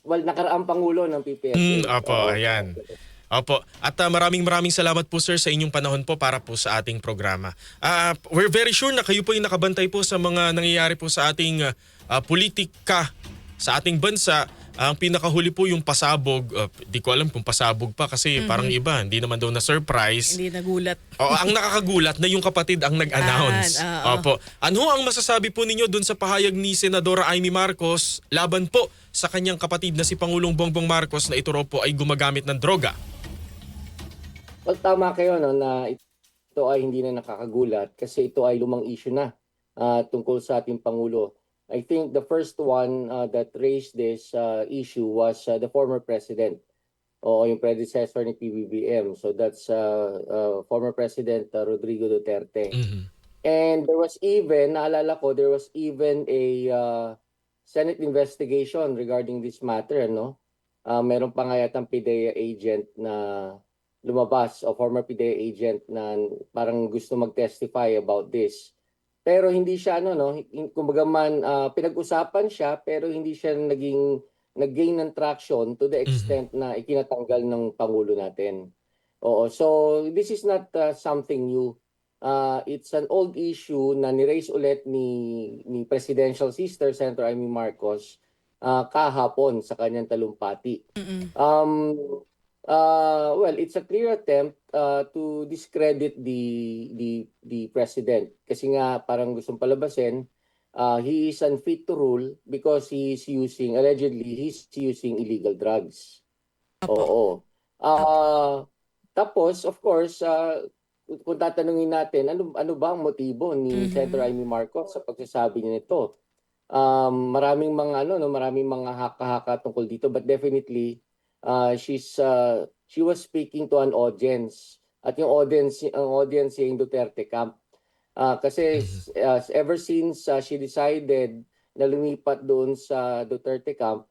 well, nakaraang pangulo ng PPSA. Opo, ayan. Opo. At maraming salamat po sir sa inyong panahon po para po sa ating programa. We're very sure na kayo po yung nakabantay po sa mga nangyayari po sa ating politika sa ating bansa. Ang pinakahuli po yung pasabog. Di ko alam kung pasabog pa kasi parang iba. Hindi naman daw na surprise. Hindi nagulat. Ang nakakagulat na yung kapatid ang nag-announce. Opo. Ano ang masasabi po ninyo dun sa pahayag ni Senadora Amy Marcos laban po sa kanyang kapatid na si Pangulong Bongbong Marcos na ito raw po ay gumagamit ng droga? Well, tama kayo no, na ito ay hindi na nakakagulat kasi ito ay lumang issue na tungkol sa ating Pangulo. I think the first one that raised this issue was the former president o yung predecessor ni PBBM. So that's former President Rodrigo Duterte. And there was even, naalala ko, there was even a Senate investigation regarding this matter. No? Meron pa nga yatang PIDEA agent na lumabas o former PIDEA agent na parang gusto mag-testify about this. Pero hindi siya kumbaga man pinag-usapan siya pero hindi siya nag-gain ng traction to the extent na ikinatanggal ng pangulo natin. Oo, so this is not something new. It's an old issue na ni-raise ulit ni presidential sister Senator Amy Marcos kahapon sa kanyang talumpati. Well, it's a clear attempt to discredit the president kasi nga parang gustong palabasin he is unfit to rule because allegedly he's using illegal drugs. Oo. Tapos of course kung tatanungin natin ano ba ang motibo ni Senator Amy Marcos sa pagsasabi niya nito. Maraming mga maraming mga haka-haka tungkol dito but definitely she was speaking to an audience at yung audience yung Duterte camp kasi ever since she decided na lumipat doon sa Duterte camp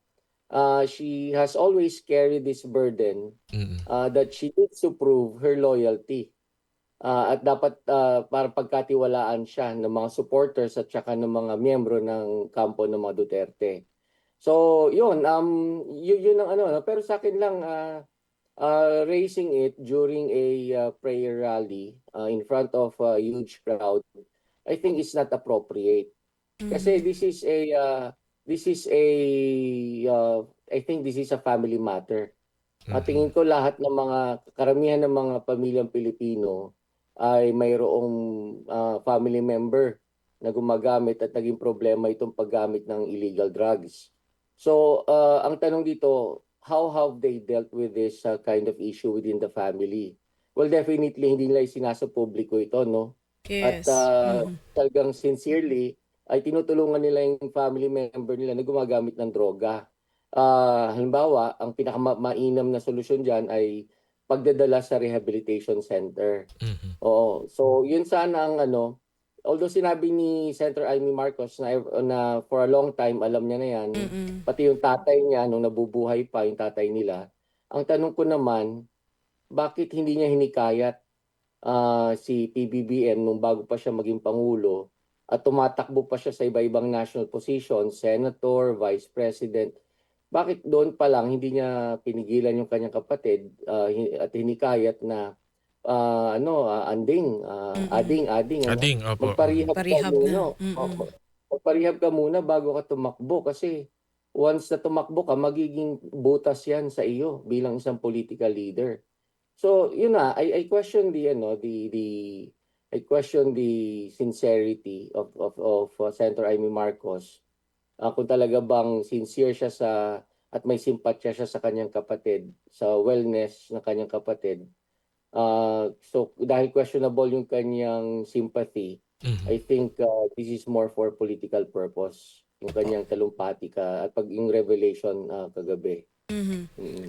she has always carried this burden that she needs to prove her loyalty at dapat para pagkatiwalaan siya ng mga supporters at saka ng mga miyembro ng kampo ng mga Duterte. So, yun ang pero sa akin lang raising it during a prayer rally in front of a huge crowd, I think it's not appropriate. Kasi this is I think this is a family matter. Tingin ko lahat ng karamihan ng mga pamilyang Pilipino ay mayroong family member na gumagamit at naging problema itong paggamit ng illegal drugs. So, ang tanong dito, how have they dealt with this kind of issue within the family? Well, definitely, hindi nila isinasa publiko ito, no? Yes. At talagang sincerely, ay tinutulungan nila yung family member nila na gumagamit ng droga. Halimbawa, ang pinakamainam na solusyon dyan ay pagdadala sa rehabilitation center. Oo. So, yun sana ang although sinabi ni Senator Amy Marcos na for a long time alam niya na yan, pati yung tatay niya nung nabubuhay pa yung tatay nila. Ang tanong ko naman, bakit hindi niya hinikayat si PBBM nung bago pa siya maging Pangulo at tumatakbo pa siya sa iba-ibang national position, Senator, Vice President. Bakit doon pa lang hindi niya pinigilan yung kanyang kapatid at hinikayat na Ading, opo. Magparehab ka muna bago ka tumakbo kasi once na tumakbo ka magiging butas yan sa iyo bilang isang political leader. So yun na, I question I question the sincerity of Senator Amy Marcos. Kung talaga bang sincere siya at may simpatya siya sa kanyang kapatid, sa wellness ng kanyang kapatid. So dahil questionable yung kanyang sympathy, I think this is more for political purpose, yung kanyang talumpati at yung revelation kagabi.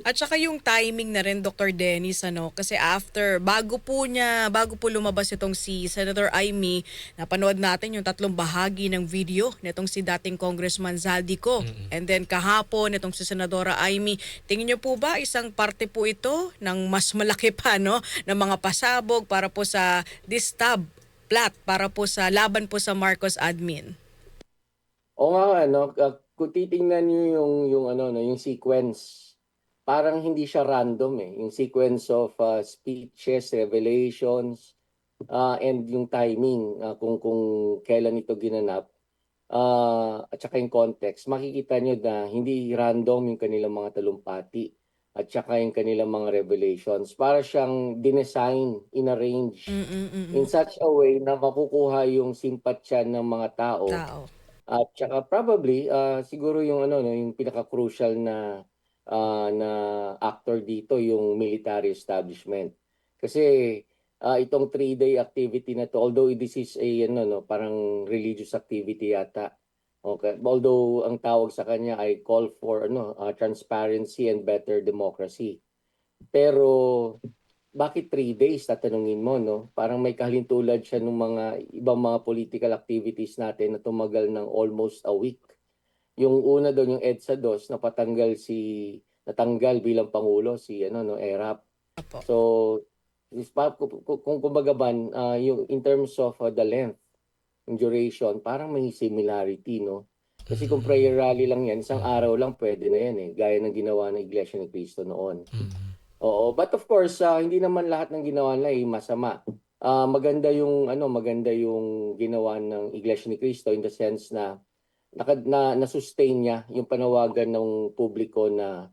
At saka yung timing na rin, Dr. Dennis, kasi bago po lumabas itong si Senator Amy, napanood natin yung 3 bahagi ng video nitong si dating Congressman Zaldico. And then kahapon itong si Senadora Amy. Tingin niyo po ba isang parte po ito ng mas malaki pa ng mga pasabog para po sa distab plot para po sa laban po sa Marcos admin? O nga kung titingnan niyo yung ano no, yung sequence, parang hindi siya random eh. Yung sequence of speeches, revelations, and yung timing kung kailan ito ginanap, at saka yung context, makikita nyo na hindi random yung kanilang mga talumpati at saka yung kanilang mga revelations. Para siyang dinesign, inarrange in such a way na makukuha yung simpatsya ng mga tao. Tao. At saka probably siguro yung ano no, yung pinaka-crucial na actor dito yung military establishment. Kasi itong 3-day activity na to, although this is a ano no, parang religious activity yata. Okay, although ang tawag sa kanya ay call for ano, transparency and better democracy. Pero bakit 3 days, tatanungin mo, no? Parang may kahalintulad siya ng mga ibang mga political activities natin na tumagal ng almost a week. Yung una doon, yung EDSA 2, natanggal bilang Pangulo si ano, no, ERAP. Opo. So, kung kumbaga ban, yung in terms of the length, yung duration, parang may similarity, no? Kasi kung prayer rally lang yan, isang araw lang pwede na yan eh. Gaya ng ginawa ng Iglesia ni Cristo noon. Oo, but of course, hindi naman lahat ng ginawa nila ay masama. Maganda yung ginawa ng Iglesia ni Cristo in the sense na na-sustain niya yung panawagan ng publiko na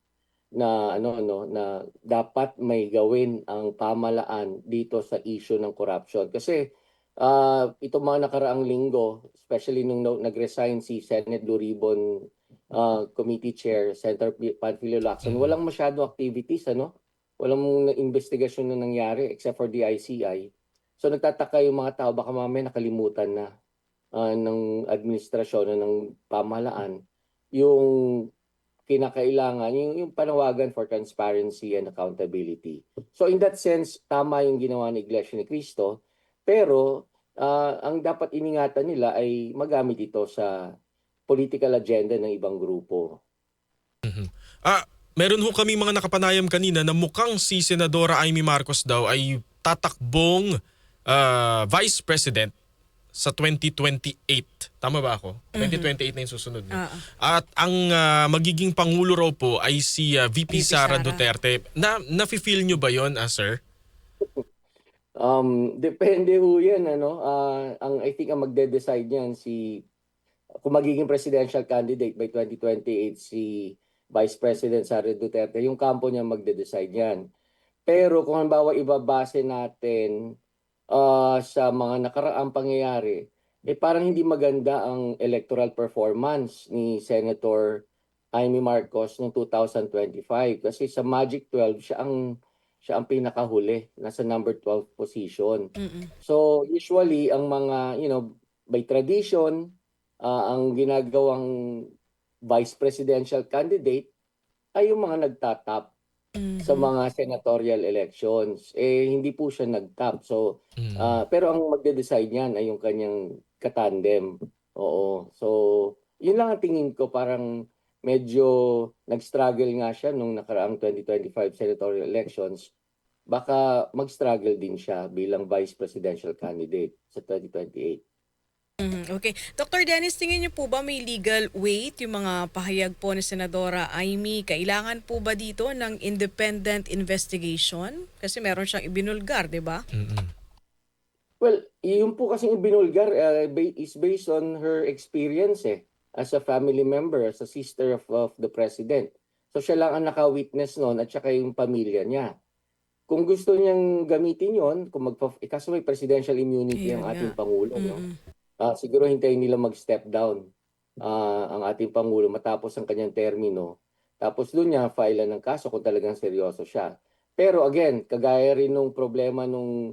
dapat may gawin ang pamahalaan dito sa issue ng corruption. Kasi itong mga nakaraang linggo, especially nung nag-resign si Senate Blue Ribbon Committee Chair, Senator Panfilo Lacson, walang masyado activities, ano? Walang investigasyon na nangyari except for the ICI. So nagtataka yung mga tao, baka mamaya nakalimutan na ng administrasyon o ng pamahalaan yung kinakailangan, yung panawagan for transparency and accountability. So in that sense, tama yung ginawa ng Iglesia ni Cristo, pero ang dapat iningatan nila ay magamit ito sa political agenda ng ibang grupo. Meron ho kami mga nakapanayam kanina na mukhang si Senadora Amy Marcos daw ay tatakbong Vice President sa 2028. Tama ba ako? 2028 na yung susunod niyo. At ang magiging pangulo raw po ay si VP Sara Duterte. Nafe-feel nyo ba yon, sir? Depende ho yan, ano? I think ang magde-decide niyan kung magiging presidential candidate by 2028 si Vice President Sara Duterte, yung kampo niya magde-decide yan. Pero kung halimbawa ibabase natin sa mga nakaraang pangyayari, parang hindi maganda ang electoral performance ni Senator Amy Marcos noong 2025 kasi sa Magic 12 siya ang pinakahuli, nasa number 12 position. So usually ang mga by tradition ang ginagawang vice presidential candidate ay yung mga nagtatap sa mga senatorial elections. Hindi po siya nagtap. So pero ang magde-decide niyan ay yung kanyang katandem. Oo. So yun lang ang tingin ko, parang medyo nag-struggle nga siya nung nakaraang 2025 senatorial elections. Baka mag-struggle din siya bilang vice presidential candidate sa 2028. Okay. Dr. Dennis, tingin niyo po ba may legal weight yung mga pahayag po ni Senadora Amy? Kailangan po ba dito ng independent investigation? Kasi meron siyang ibinulgar, di ba? Well, yung po kasing ibinulgar is based on her experience as a family member, as a sister of the president. So siya lang ang naka-witness noon at saka yung pamilya niya. Kung gusto niyang gamitin yon, kaso may presidential immunity ang ating Pangulo, no? Siguro hintayin nila mag-step down ang ating Pangulo matapos ang kanyang termino. Tapos doon niya file ng kaso kung talagang seryoso siya. Pero again, kagaya rin nung problema yung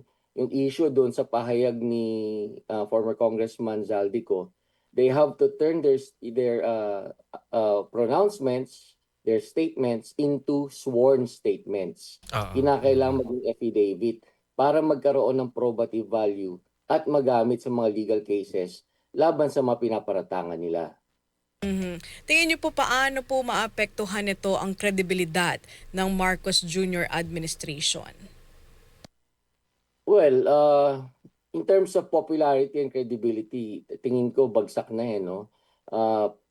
issue doon sa pahayag ni former Congressman Zaldico, they have to turn their pronouncements, their statements into sworn statements. Kinakailangan maging affidavit para magkaroon ng probative value at magamit sa mga legal cases laban sa mga pinaparatangan nila. Tingin niyo po paano po maapektuhan nito ang kredibilidad ng Marcos Jr. administration? Well, in terms of popularity and credibility, tingin ko bagsak na no?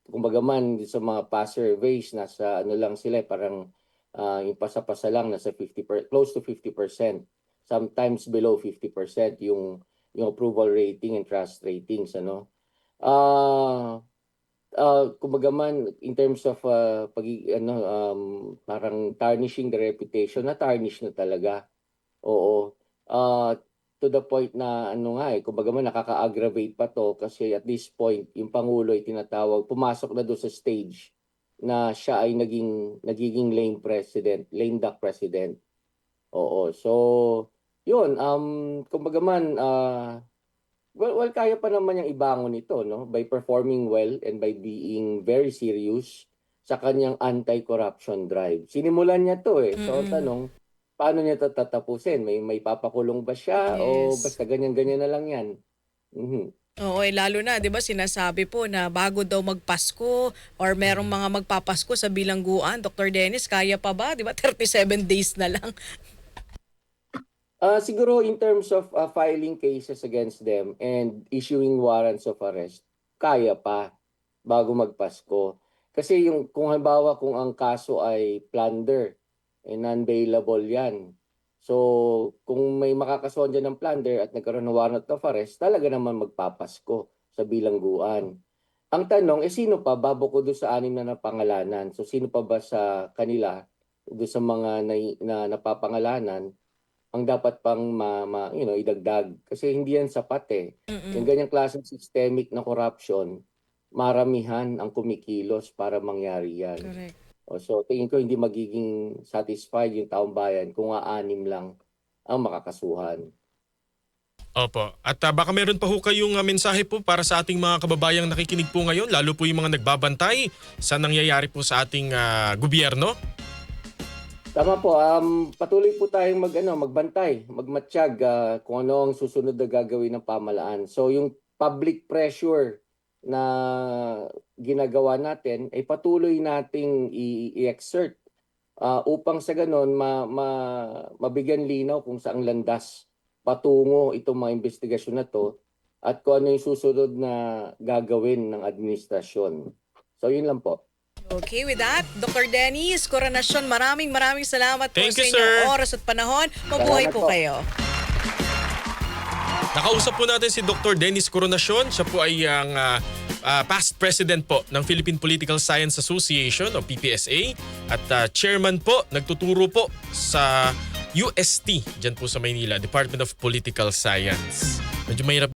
kumbaga man sa mga past surveys, nasa ano lang sila, parang yung pasa-pasa lang, nasa close to 50%. Sometimes below 50% yung approval rating and trust ratings, ano. Kumbaga man in terms of parang tarnishing the reputation, na tarnish na talaga. Oo. To the point na ano nga kumbaga man nakaka-aggravate pa to kasi at this point yung Pangulo ay tinatawag, pumasok na doon sa stage na siya ay nagiging lame duck president. Oo. So, yun, kumbaga man, well, kaya pa naman niyang ibangon ito, no? By performing well and by being very serious sa kanyang anti-corruption drive. Sinimulan niya to eh. So, ang tanong, paano niya ito tatapusin? May papakulong ba siya o Yes. basta ganyan-ganyan na lang yan? Mhm. Oo, lalo na, 'di ba, sinasabi po na bago daw magpasko or merong mga magpapasko sa bilangguan, Dr. Dennis, kaya pa ba? 'Di ba 37 days na lang? Siguro in terms of filing cases against them and issuing warrants of arrest, kaya pa bago magpasko. Kasi kung halimbawa kung ang kaso ay plunder, non-bailable yan. So kung may makakasuhan dyan ng plunder at nagkaroon ng warrant of arrest, talaga naman magpapasko sa bilangguan. Ang tanong, sino pa babukod doon sa 6 na napangalanan? So sino pa ba sa kanila, doon sa mga na napapangalanan, ang dapat pang idagdag? Kasi hindi yan sapat eh. Yung ganyang klaseng systemic na corruption, maramihan ang kumikilos para mangyari yan. Correct. So tingin ko hindi magiging satisfied yung taong bayan kung 6 lang ang makakasuhan. Opo. At baka meron pa ho kayong mensahe po para sa ating mga kababayang nakikinig po ngayon, lalo po yung mga nagbabantay sa nangyayari po sa ating gobyerno. Tama po, patuloy po tayong magbantay, magmatsyag kung ano ang susunod na gagawin ng pamahalaan. So yung public pressure na ginagawa natin ay patuloy nating i-exert upang sa ganon mabigyan linaw kung saang landas patungo itong mga investigasyon na to at kung ano yung susunod na gagawin ng administrasyon. So yun lang po. Okay, with that, Dr. Dennis Coronation, maraming salamat po Thank sa you, inyong sir. oras at panahon. Mabuhay Salamat po po. kayo. Nakausap po natin si Dr. Dennis Coronation. Siya po ay ang past president po ng Philippine Political Science Association o PPSA at chairman po, nagtuturo po sa UST dyan po sa Maynila, Department of Political Science. Medyo mahirap